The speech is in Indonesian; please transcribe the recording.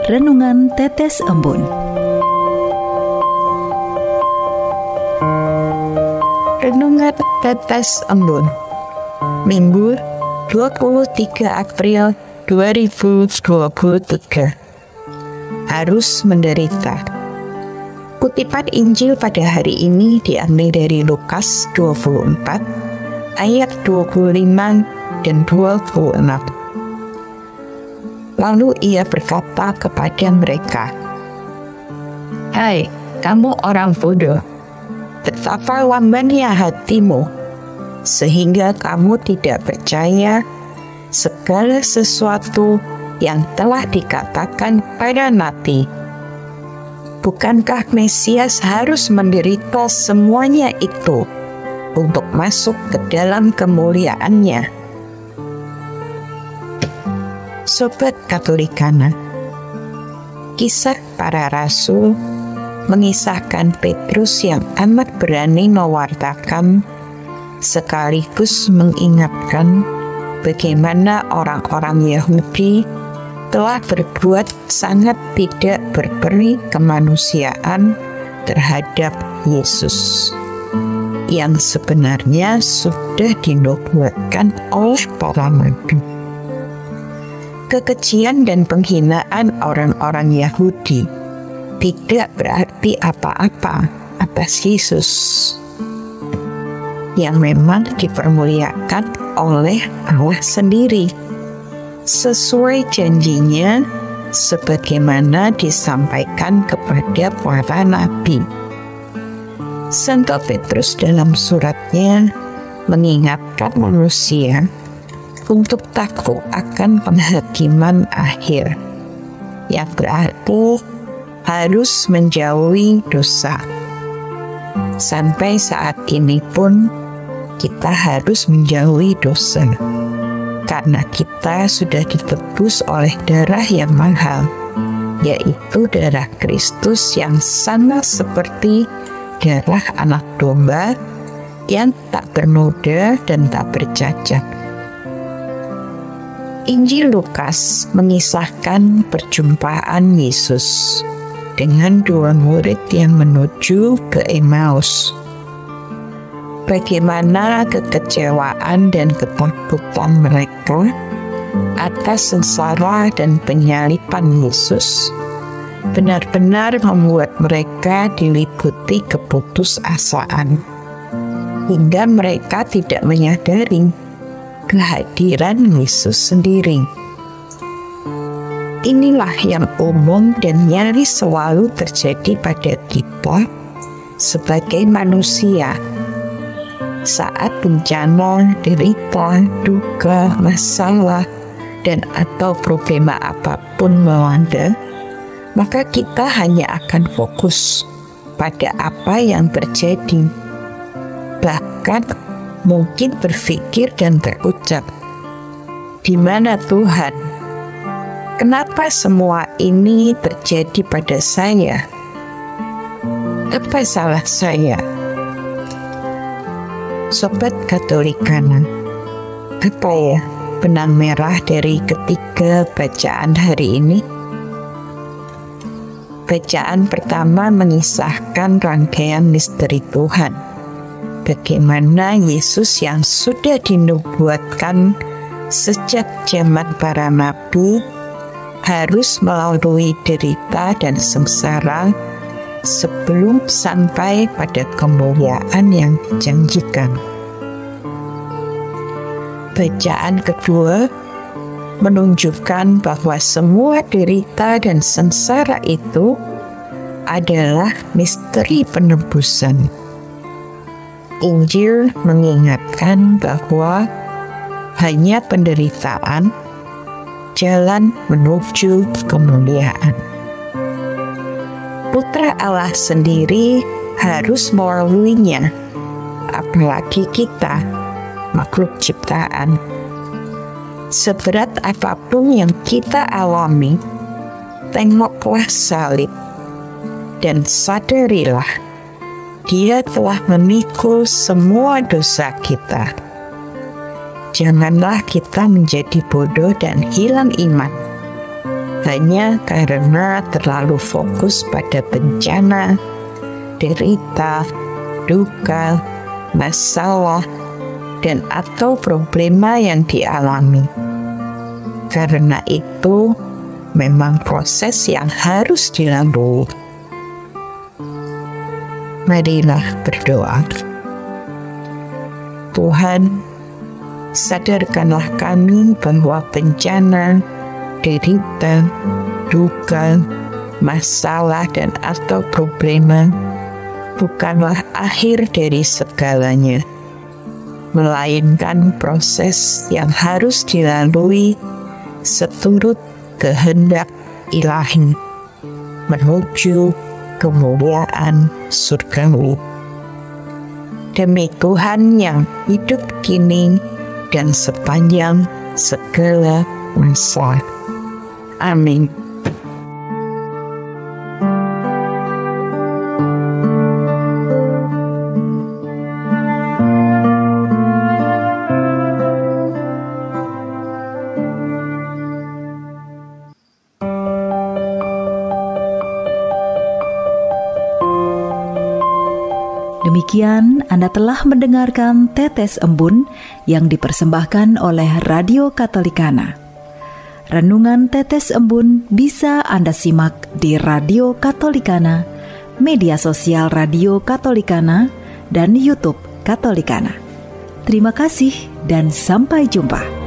Renungan Tetes Embun. Renungan Tetes Embun, Minggu 23 April 2023. Harus menderita. Kutipan Injil pada hari ini diambil dari Lukas 24 ayat 25 dan 26. Lalu ia berkata kepada mereka, "Hai, kamu orang bodoh, betapa lambannya hatimu, sehingga kamu tidak percaya segala sesuatu yang telah dikatakan pada nabi. Bukankah Mesias harus menderita semuanya itu untuk masuk ke dalam kemuliaannya?" Sobat Katolikana, kisah para rasul mengisahkan Petrus yang amat berani mewartakan sekaligus mengingatkan bagaimana orang-orang Yahudi telah berbuat sangat tidak berperi kemanusiaan terhadap Yesus yang sebenarnya sudah dinubuatkan oleh para nabi. Kekejian dan penghinaan orang-orang Yahudi tidak berarti apa-apa atas Yesus yang memang dipermuliakan oleh Allah sendiri sesuai janjinya sebagaimana disampaikan kepada para nabi. Santo Petrus dalam suratnya mengingatkan manusia untuk takut akan penghakiman akhir, yang berarti harus menjauhi dosa. Sampai saat ini pun kita harus menjauhi dosa, karena kita sudah ditebus oleh darah yang mahal, yaitu darah Kristus yang sama seperti darah anak domba yang tak bernoda dan tak bercacat. Injil Lukas mengisahkan perjumpaan Yesus dengan dua murid yang menuju ke Emmaus. Bagaimana kekecewaan dan ketakutan mereka atas sengsara dan penyaliban Yesus benar-benar membuat mereka diliputi keputusasaan, hingga mereka tidak menyadari kehadiran Yesus sendiri. Inilah yang umum dan nyaris selalu terjadi pada kita sebagai manusia saat bencana, derita, duka, masalah, dan atau problema apapun melanda. Maka kita hanya akan fokus pada apa yang terjadi, bahkan mungkin berpikir dan berucap, "Di mana Tuhan? Kenapa semua ini terjadi pada saya? Apa salah saya?" Sobat Katolikana, apa ya benang merah dari ketiga bacaan hari ini? Bacaan pertama mengisahkan rangkaian misteri Tuhan. Bagaimana Yesus yang sudah dinubuatkan sejak zaman para nabi harus melalui derita dan sengsara sebelum sampai pada kemuliaan yang dijanjikan. Bacaan kedua menunjukkan bahwa semua derita dan sengsara itu adalah misteri penebusan. Injil mengingatkan bahwa hanya penderitaan jalan menuju kemuliaan. Putra Allah sendiri harus melaluinya, apalagi kita, makhluk ciptaan. Seberat apapun yang kita alami, tengoklah salib dan sadarilah Dia telah memikul semua dosa kita. Janganlah kita menjadi bodoh dan hilang iman hanya karena terlalu fokus pada bencana, derita, duka, masalah, dan atau problema yang dialami. Karena itu memang proses yang harus dilalui. Marilah berdoa. Tuhan, sadarkanlah kami bahwa bencana, derita, duka, masalah, dan atau problema bukanlah akhir dari segalanya, melainkan proses yang harus dilalui seturut kehendak Ilahi menuju kemuliaan surgawi. Demi Tuhan yang hidup kini dan sepanjang segala masa. Amin. Demikian Anda telah mendengarkan Tetes Embun yang dipersembahkan oleh Radio Katolikana. Renungan Tetes Embun bisa Anda simak di Radio Katolikana, media sosial Radio Katolikana, dan YouTube Katolikana. Terima kasih dan sampai jumpa.